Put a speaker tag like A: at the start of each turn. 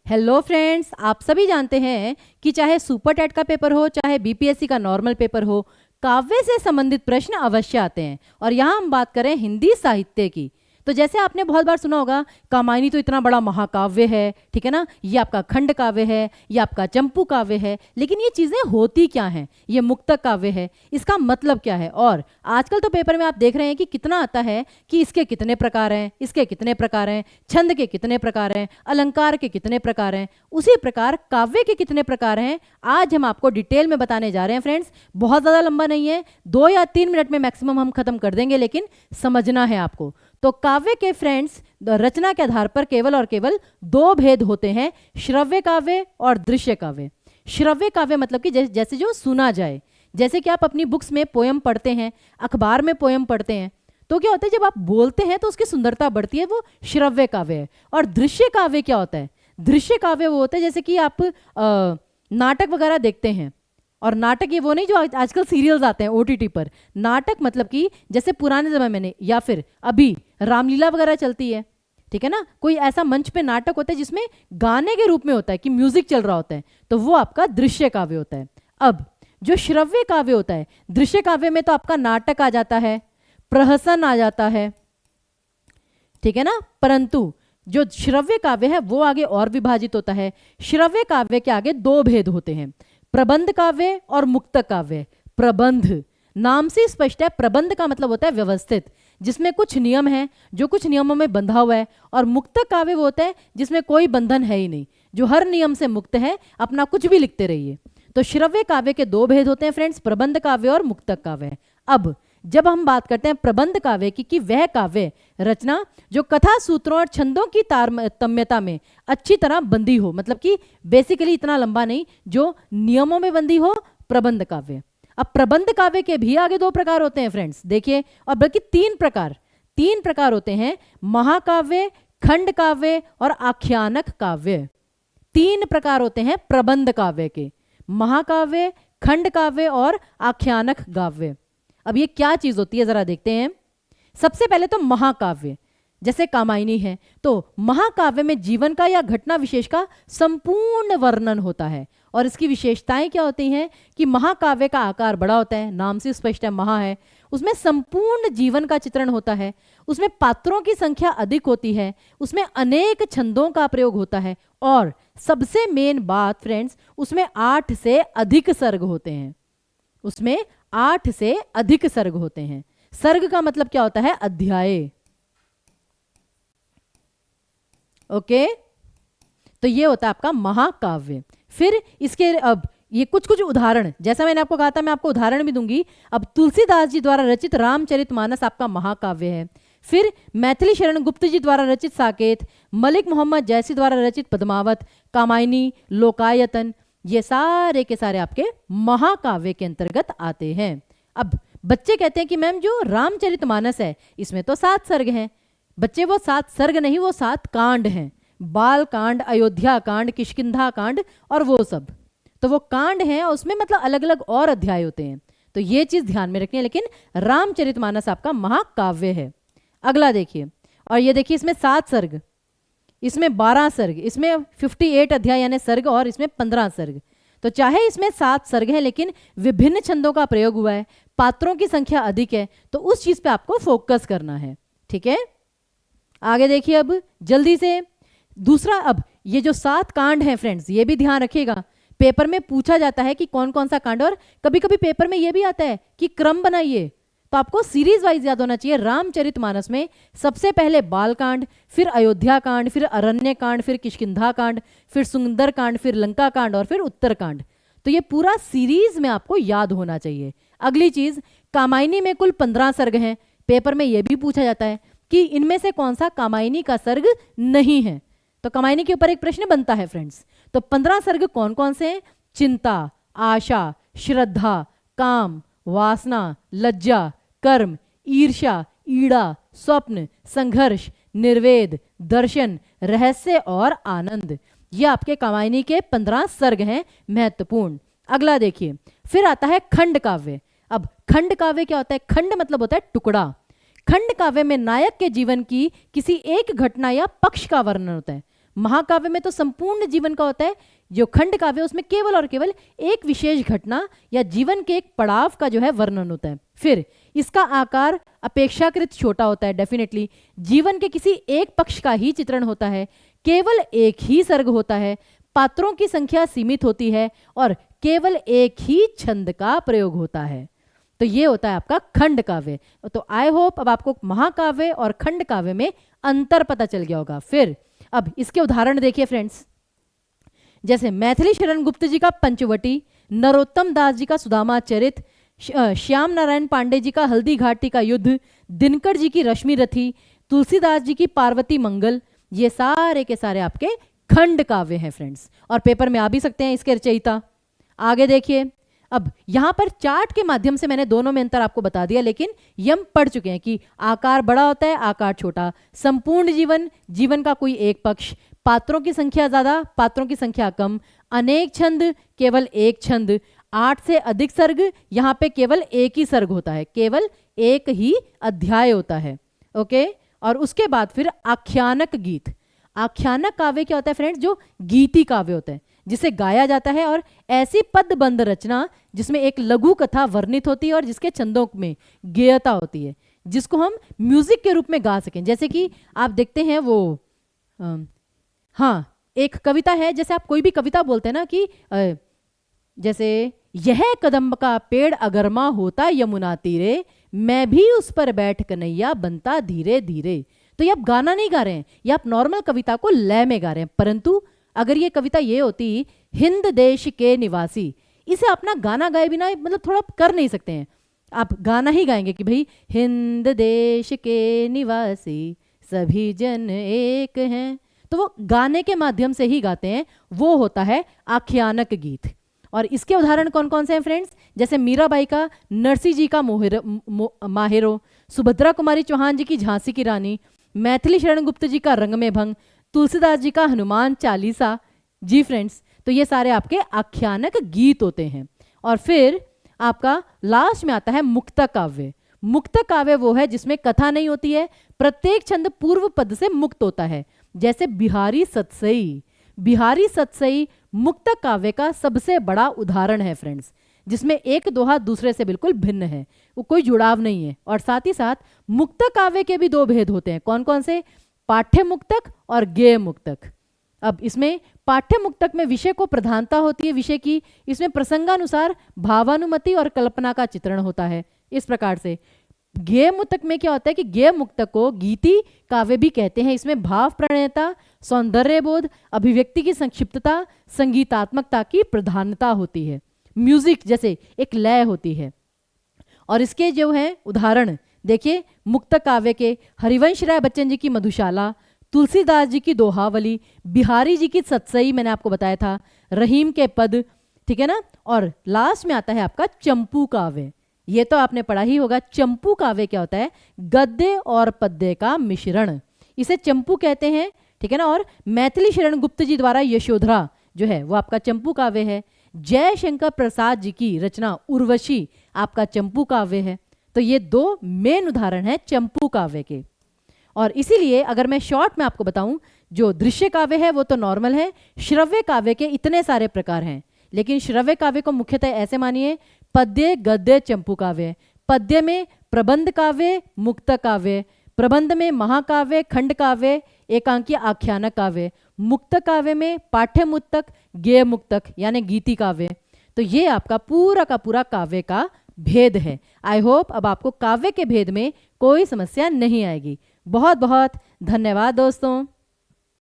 A: Hello friends, आप सभी जानते हैं कि चाहे सुपर टेट का पेपर हो चाहे बीपीएससी का नॉर्मल पेपर हो, काव्य से संबंधित प्रश्न अवश्य आते हैं। और यहाँ हम बात करें हिंदी साहित्य की, तो जैसे आपने बहुत बार सुना होगा, कामायनी तो इतना बड़ा महाकाव्य है, ठीक है ना, ये आपका खंड काव्य है, ये आपका चंपू काव्य है। लेकिन ये चीज़ें होती क्या हैं? ये मुक्तक काव्य है, इसका मतलब क्या है? और आजकल तो पेपर में आप देख रहे हैं कि कितना आता है कि इसके कितने प्रकार हैं, इसके कितने प्रकार हैं, छंद के कितने प्रकार हैं, अलंकार के कितने प्रकार हैं, उसी प्रकार काव्य के कितने प्रकार हैं। आज हम आपको डिटेल में बताने जा रहे हैं फ्रेंड्स। बहुत ज़्यादा लंबा नहीं है, 2 या 3 मिनट में मैक्सिमम हम खत्म कर देंगे, लेकिन समझना है आपको। तो काव्य के फ्रेंड्स रचना के आधार पर केवल और केवल 2 भेद होते हैं, श्रव्य काव्य और दृश्य काव्य। श्रव्य काव्य मतलब कि जैसे जो सुना जाए, जैसे कि आप अपनी बुक्स में पोयम पढ़ते हैं, अखबार में पोयम पढ़ते हैं, तो क्या होता है, जब आप बोलते हैं तो उसकी सुंदरता बढ़ती है, वो श्रव्य काव्य है। और दृश्य काव्य क्या होता है? दृश्य काव्य वो होता है जैसे कि आप नाटक वगैरह देखते हैं, और नाटक ये वो नहीं जो आजकल सीरियल्स आते हैं ओटीटी पर। नाटक मतलब कि जैसे पुराने समय में या फिर अभी रामलीला वगैरह चलती है, ठीक है ना, कोई ऐसा मंच पे नाटक होता है जिसमें गाने के रूप में होता है कि म्यूजिक चल रहा होता है, तो वो आपका दृश्य काव्य होता है। अब जो श्रव्य काव्य होता है, दृश्य काव्य में तो आपका नाटक आ जाता है, प्रहसन आ जाता है, ठीक है ना, परंतु जो श्रव्य काव्य है वो आगे और विभाजित होता है। श्रव्य काव्य के आगे 2 भेद होते हैं, प्रबंध काव्य और मुक्तक काव्य। प्रबंध नाम से स्पष्ट है, प्रबंध का मतलब होता है व्यवस्थित, जिसमें कुछ नियम है, जो कुछ नियमों में बंधा हुआ है। और मुक्तक काव्य वो होता है जिसमें कोई बंधन है ही नहीं, जो हर नियम से मुक्त है, अपना कुछ भी लिखते रहिए। तो श्रव्य काव्य के 2 भेद होते हैं फ्रेंड्स, प्रबंध काव्य और मुक्तक काव्य। अब जब हम बात करते हैं प्रबंध काव्य की, कि वह काव्य रचना जो कथा सूत्रों और छंदों की तारतम्यता में अच्छी तरह बंधी हो, मतलब कि बेसिकली इतना लंबा नहीं, जो नियमों में बंधी हो, प्रबंध काव्य। अब प्रबंध काव्य के भी आगे 2 प्रकार होते हैं फ्रेंड्स, देखिए, और बल्कि 3 प्रकार होते हैं, महाकाव्य, खंड काव्य और आख्यानक काव्य। 3 प्रकार होते हैं प्रबंध काव्य के, महाकाव्य, खंड काव्य और आख्यानक काव्य। अब ये क्या चीज होती है जरा देखते हैं। सबसे पहले तो महाकाव्य, जैसे कामायनी है, तो महाकाव्य में जीवन का या घटना विशेष का संपूर्ण वर्णन होता है। और इसकी विशेषताएं क्या होती हैं कि महाकाव्य का आकार बड़ा होता है, नाम से स्पष्ट है, महा है, उसमें संपूर्ण जीवन का चित्रण होता है, उसमें पात्रों की संख्या अधिक होती है, उसमें अनेक छंदों का प्रयोग होता है, और सबसे मेन बात फ्रेंड्स, उसमें 8 से अधिक सर्ग होते हैं। उसमें 8 से अधिक सर्ग होते हैं। सर्ग का मतलब क्या होता है? अध्याय। ओके, तो ये होता है आपका महाकाव्य। फिर इसके अब ये कुछ उदाहरण, जैसा मैंने आपको कहा था, मैं आपको उदाहरण भी दूंगी। अब तुलसीदास जी द्वारा रचित रामचरितमानस आपका महाकाव्य है। फिर मैथिली शरण गुप्त जी द्वारा रचित साकेत, मलिक मोहम्मद जैसी द्वारा रचित पद्मावत, कामायनी, लोकायतन, ये सारे के सारे आपके महाकाव्य के अंतर्गत आते हैं। अब बच्चे कहते हैं कि मैम जो रामचरितमानस है इसमें तो 7 सर्ग हैं। बच्चे, वो 7 सर्ग नहीं, वो 7 कांड हैं, बाल कांड, अयोध्या कांड, किष्किंधा कांड और वो सब। तो वो कांड हैं और उसमें मतलब अलग अलग और अध्याय होते हैं, तो ये चीज ध्यान में रखनी है। लेकिन रामचरितमानस आपका महाकाव्य है। अगला देखिए, और ये देखिए, इसमें 7 सर्ग, इसमें 12 सर्ग, इसमें 58 अध्याय यानी सर्ग, और इसमें 15 सर्ग। तो चाहे इसमें 7 सर्ग हैं, लेकिन विभिन्न छंदों का प्रयोग हुआ है, पात्रों की संख्या अधिक है, तो उस चीज पे आपको फोकस करना है, ठीक है। आगे देखिए अब जल्दी से दूसरा। अब ये जो 7 कांड हैं फ्रेंड्स, ये भी ध्यान रखिएगा, पेपर में पूछा जाता है कि कौन कौन सा कांड, और कभी कभी पेपर में ये भी आता है कि क्रम बनाइए, तो आपको सीरीज वाइज याद होना चाहिए। रामचरितमानस में सबसे पहले बालकांड, फिर अयोध्या कांड, फिर अरण्य कांड, फिर किष्किंधा कांड, फिर सुंदर कांड, फिर लंका कांड और फिर उत्तरकांड। तो ये पूरा सीरीज में आपको याद होना चाहिए। अगली चीज, कामायनी में कुल 15 सर्ग हैं। पेपर में यह भी पूछा जाता है कि इनमें से कौन सा कामायनी का सर्ग नहीं है, तो कामायनी के ऊपर एक प्रश्न बनता है फ्रेंड्स। तो 15 सर्ग कौन कौन से हैं? चिंता, आशा, श्रद्धा, काम, वासना, लज्जा, कर्म, ईर्ष्या, ईड़ा, स्वप्न, संघर्ष, निर्वेद, दर्शन, रहस्य और आनंद। ये आपके कामायनी के 15 सर्ग हैं, महत्वपूर्ण। अगला देखिए, फिर आता है खंड काव्य। अब खंड काव्य क्या होता है? खंड मतलब होता है टुकड़ा। खंड काव्य में नायक के जीवन की किसी एक घटना या पक्ष का वर्णन होता है। महाकाव्य में तो संपूर्ण जीवन का होता है, जो खंड काव्य उसमें केवल और केवल एक विशेष घटना या जीवन के एक पड़ाव का जो है वर्णन होता है। फिर इसका आकार अपेक्षाकृत छोटा होता है, डेफिनेटली जीवन के किसी एक पक्ष का ही चित्रण होता है, केवल एक ही सर्ग होता है, पात्रों की संख्या सीमित होती है और केवल एक ही छंद का प्रयोग होता है। तो ये होता है आपका खंड काव्य। तो आई होप अब आपको महाकाव्य और खंड काव्य में अंतर पता चल गया होगा। फिर अब इसके उदाहरण देखिए फ्रेंड्स, जैसे मैथिली शरण गुप्त जी का पंचवटी, नरोत्तम दास जी का सुदामा चरित, श्याम नारायण पांडे जी का हल्दी घाटी का युद्ध, दिनकर जी की रश्मि रथी, तुलसीदास जी की पार्वती मंगल, ये सारे के सारे आपके खंड काव्य हैं फ्रेंड्स, और पेपर में आ भी सकते हैं इसके रचयिता। आगे देखिए, अब यहां पर चार्ट के माध्यम से मैंने दोनों में अंतर आपको बता दिया, लेकिन ये हम पढ़ चुके हैं कि आकार बड़ा होता है, आकार छोटा, संपूर्ण जीवन, जीवन का कोई एक पक्ष, पात्रों की संख्या ज्यादा, पात्रों की संख्या कम, अनेक छंद, केवल एक छंद, 8 से अधिक सर्ग, यहां पे केवल एक ही सर्ग होता है, केवल एक ही अध्याय होता है। ओके, और उसके बाद फिर आख्यानक गीत। आख्यानक काव्य क्या होता है फ्रेंड्स? जो गीति काव्य होता है, जिसे गाया जाता है, और ऐसी पदबंध रचना जिसमें एक लघु कथा वर्णित होती है और जिसके छंदों में गेयता होती है, जिसको हम म्यूजिक के रूप में गा सकें। जैसे कि आप देखते हैं वो हाँ, एक कविता है, जैसे आप कोई भी कविता बोलते हैं ना कि जैसे यह कदम्ब का पेड़ अगरमा होता यमुना तीरे, मैं भी उस पर बैठ कन्हैया बनता धीरे धीरे। तो ये आप गाना नहीं गा रहे हैं, ये आप नॉर्मल कविता को लय में गा रहे हैं। परंतु अगर ये कविता ये होती हिंद देश के निवासी, इसे अपना गाना गाए बिना मतलब थोड़ा कर नहीं सकते हैं, आप गाना ही गाएंगे कि भाई हिंद देश के निवासी सभी जन एक हैं, तो वो गाने के माध्यम से ही गाते हैं, वो होता है आख्यानक गीत। और इसके उदाहरण कौन कौन से हैं फ्रेंड्स? जैसे मीराबाई का नरसी जी का माहेरो, सुभद्रा कुमारी चौहान जी की झांसी की रानी, मैथिली शरण गुप्त जी का रंग में भंग, तुलसीदास जी का हनुमान चालीसा। जी फ्रेंड्स, तो ये सारे आपके आख्यानक गीत होते हैं। और फिर आपका लास्ट में आता है मुक्तक काव्य। मुक्तक काव्य वो है जिसमें कथा नहीं होती है, प्रत्येक छंद पूर्व पद से मुक्त होता है। जैसे बिहारी सतसई, बिहारी सतसई मुक्तक काव्य का सबसे बड़ा उदाहरण है फ्रेंड्स, जिसमें एक दोहा दूसरे से बिल्कुल भिन्न है, वो कोई जुड़ाव नहीं है। और साथ ही साथ मुक्तक काव्य के भी दो भेद होते हैं, कौन कौन से? पाठ्य मुक्तक और गेय मुक्तक। अब इसमें पाठ्य मुक्तक में विषय को प्रधानता होती है, विषय की, इसमें प्रसंगानुसार भावानुमति और कल्पना का चित्रण होता है। इस प्रकार से गेय मुक्तक में क्या होता है कि गेय मुक्तक को गीति काव्य भी कहते हैं। इसमें भाव प्रणयता, सौंदर्य बोध, अभिव्यक्ति की संक्षिप्तता, संगीतात्मकता की प्रधानता होती है, म्यूजिक जैसे एक लय होती है। और इसके जो है उदाहरण देखिए, मुक्तक काव्य के हरिवंश राय बच्चन जी की मधुशाला, तुलसीदास जी की दोहावली, बिहारी जी की सतसई मैंने आपको बताया था, रहीम के पद, ठीक है ना। और लास्ट में आता है आपका चंपू काव्य। ये तो आपने पढ़ा ही होगा। चंपू काव्य क्या होता है? गद्य और पद्य का मिश्रण, इसे चंपू कहते हैं, ठीक है ना। और मैथिली शरण गुप्त जी द्वारा यशोधरा जो है वो आपका चंपू काव्य है। जयशंकर प्रसाद जी की रचना उर्वशी आपका चंपू काव्य है। तो ये दो मेन उदाहरण हैं चंपू काव्य के। और इसीलिए अगर मैं शॉर्ट में आपको बताऊं, जो दृश्य काव्य है वो तो नॉर्मल है, श्रव्य काव्य के इतने सारे प्रकार हैं, लेकिन श्रव्य काव्य को मुख्यतः ऐसे मानिए, पद्य गद्य चंपू काव्य। पद्य में प्रबंध काव्य, मुक्तक काव्य, प्रबंध में महाकाव्य, खंड काव्य, एकांकीय आख्यानक काव्य, मुक्तक काव्य में पाठ्य मुक्तक, गेय मुक्तक यानी गीति काव्य। तो ये आपका पूरा का पूरा काव्य का भेद है। आई होप अब आपको काव्य के भेद में कोई समस्या नहीं आएगी। बहुत बहुत धन्यवाद दोस्तों।